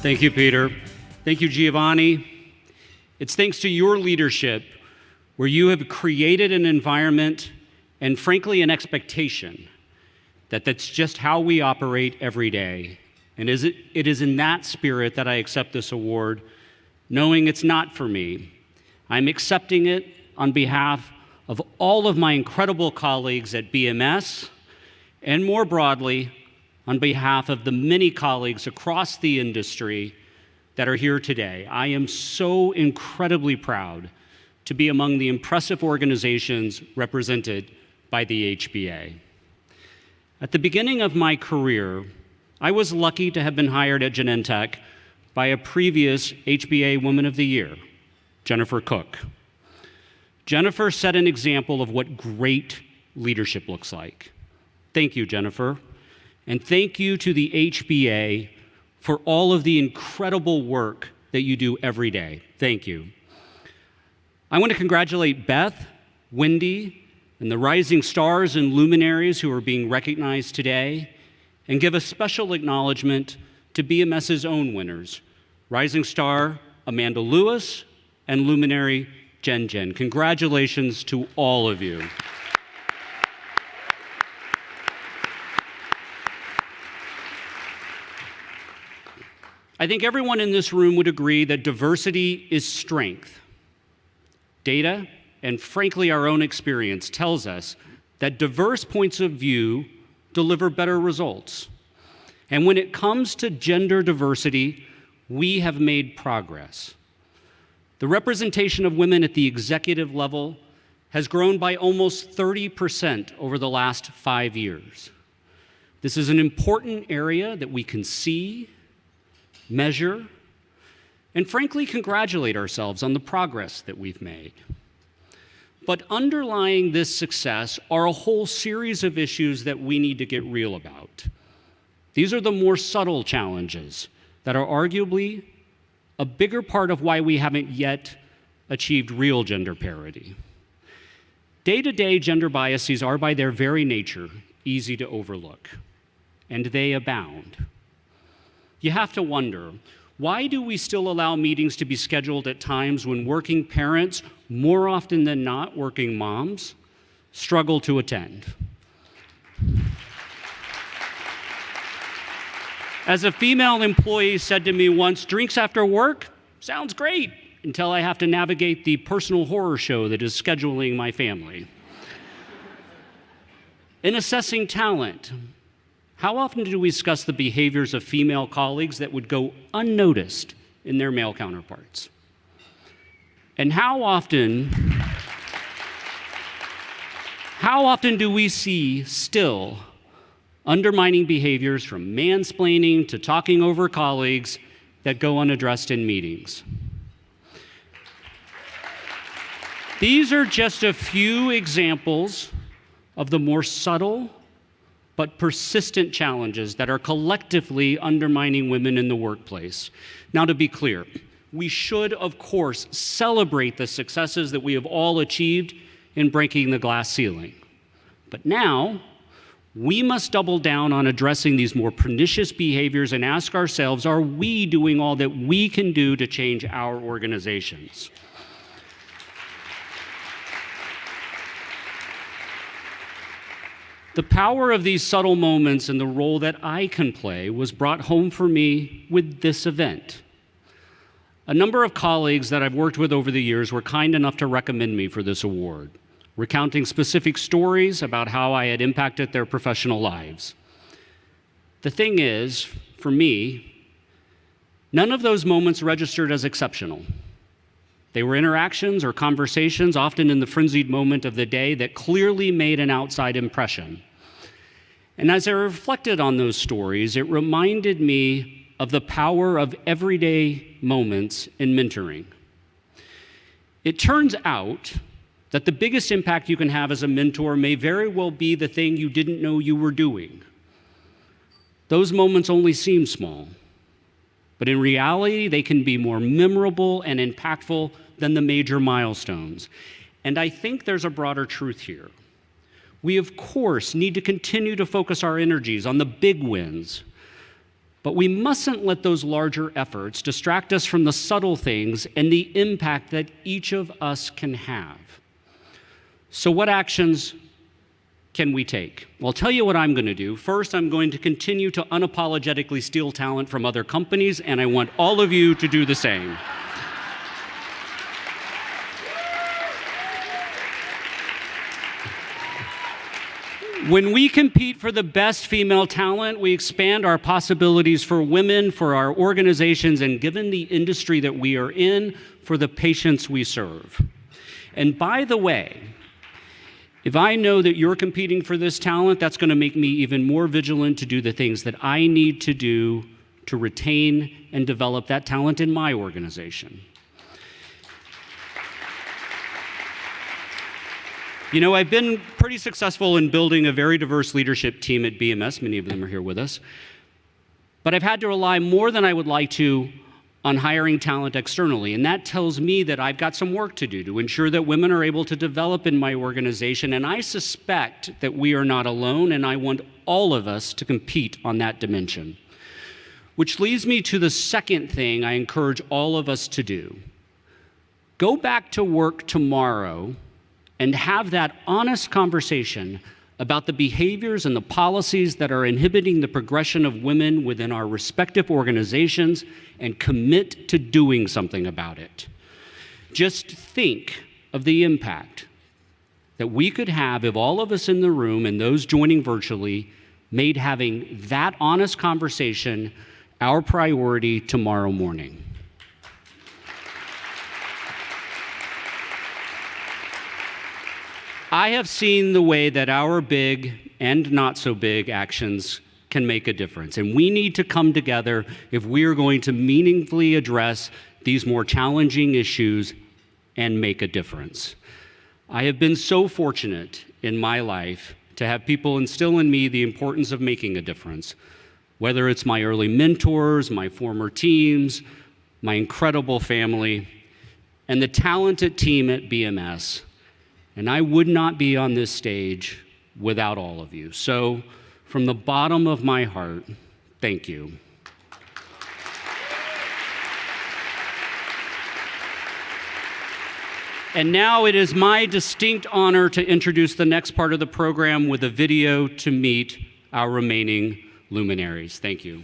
Thank you, Peter. Thank you, Giovanni. It's thanks to your leadership where you have created an environment and, frankly, an expectation that that's just how we operate every day. And it is in that spirit that I accept this award, knowing it's not for me. I'm accepting it on behalf of all of my incredible colleagues at BMS, and more broadly, on behalf of the many colleagues across the industry that are here today. I am so incredibly proud to be among the impressive organizations represented by the HBA. At the beginning of my career, I was lucky to have been hired at Genentech by a previous HBA Woman of the Year, Jennifer Cook. Jennifer set an example of what great leadership looks like. Thank you, Jennifer. And thank you to the HBA for all of the incredible work that you do every day. Thank you. I want to congratulate Beth, Wendy, and the rising stars and luminaries who are being recognized today, and give a special acknowledgement to BMS's own winners, rising star Amanda Lewis and luminary Jen Jen. Congratulations to all of you. I think everyone in this room would agree that diversity is strength. Data, and frankly our own experience, tells us that diverse points of view deliver better results. And when it comes to gender diversity, we have made progress. The representation of women at the executive level has grown by almost 30% over the last 5 years. This is an important area that we can see, measure, and frankly congratulate ourselves on the progress that we've made. But underlying this success are a whole series of issues that we need to get real about. These are the more subtle challenges that are arguably a bigger part of why we haven't yet achieved real gender parity. Day-to-day gender biases are by their very nature easy to overlook, and they abound. You have to wonder, why do we still allow meetings to be scheduled at times when working parents, more often than not working moms, struggle to attend? As a female employee said to me once, drinks after work sounds great until I have to navigate the personal horror show that is scheduling my family. In assessing talent, how often do we discuss the behaviors of female colleagues that would go unnoticed in their male counterparts? And how often do we see still undermining behaviors from mansplaining to talking over colleagues that go unaddressed in meetings? These are just a few examples of the more subtle but persistent challenges that are collectively undermining women in the workplace. Now, to be clear, we should, of course, celebrate the successes that we have all achieved in breaking the glass ceiling. But now, we must double down on addressing these more pernicious behaviors and ask ourselves, are we doing all that we can do to change our organizations? The power of these subtle moments and the role that I can play was brought home for me with this event. A number of colleagues that I've worked with over the years were kind enough to recommend me for this award, recounting specific stories about how I had impacted their professional lives. The thing is, for me, none of those moments registered as exceptional. They were interactions or conversations, often in the frenzied moment of the day, that clearly made an outside impression. And as I reflected on those stories, it reminded me of the power of everyday moments in mentoring. It turns out that the biggest impact you can have as a mentor may very well be the thing you didn't know you were doing. Those moments only seem small, but in reality, they can be more memorable and impactful than the major milestones. And I think there's a broader truth here. We, of course, need to continue to focus our energies on the big wins, But we mustn't let those larger efforts distract us from the subtle things and the impact that each of us can have. So what actions can we take? Well, I'll tell you what I'm going to do. First, I'm going to continue to unapologetically steal talent from other companies, and I want all of you to do the same. When we compete for the best female talent, we expand our possibilities for women, for our organizations, and given the industry that we are in, for the patients we serve. And by the way, if I know that you're competing for this talent, that's going to make me even more vigilant to do the things that I need to do to retain and develop that talent in my organization. You know, I've been pretty successful in building a very diverse leadership team at BMS. Many of them are here with us. But I've had to rely more than I would like to on hiring talent externally. And that tells me that I've got some work to do to ensure that women are able to develop in my organization. And I suspect that we are not alone, and I want all of us to compete on that dimension. Which leads me to the second thing I encourage all of us to do. Go back to work tomorrow and have that honest conversation about the behaviors and the policies that are inhibiting the progression of women within our respective organizations and commit to doing something about it. Just think of the impact that we could have if all of us in the room and those joining virtually made having that honest conversation our priority tomorrow morning. I have seen the way that our big and not so big actions can make a difference. And we need to come together if we are going to meaningfully address these more challenging issues and make a difference. I have been so fortunate in my life to have people instill in me the importance of making a difference, whether it's my early mentors, my former teams, my incredible family, and the talented team at BMS. And I would not be on this stage without all of you. So, from the bottom of my heart, thank you. And now it is my distinct honor to introduce the next part of the program with a video to meet our remaining luminaries. Thank you.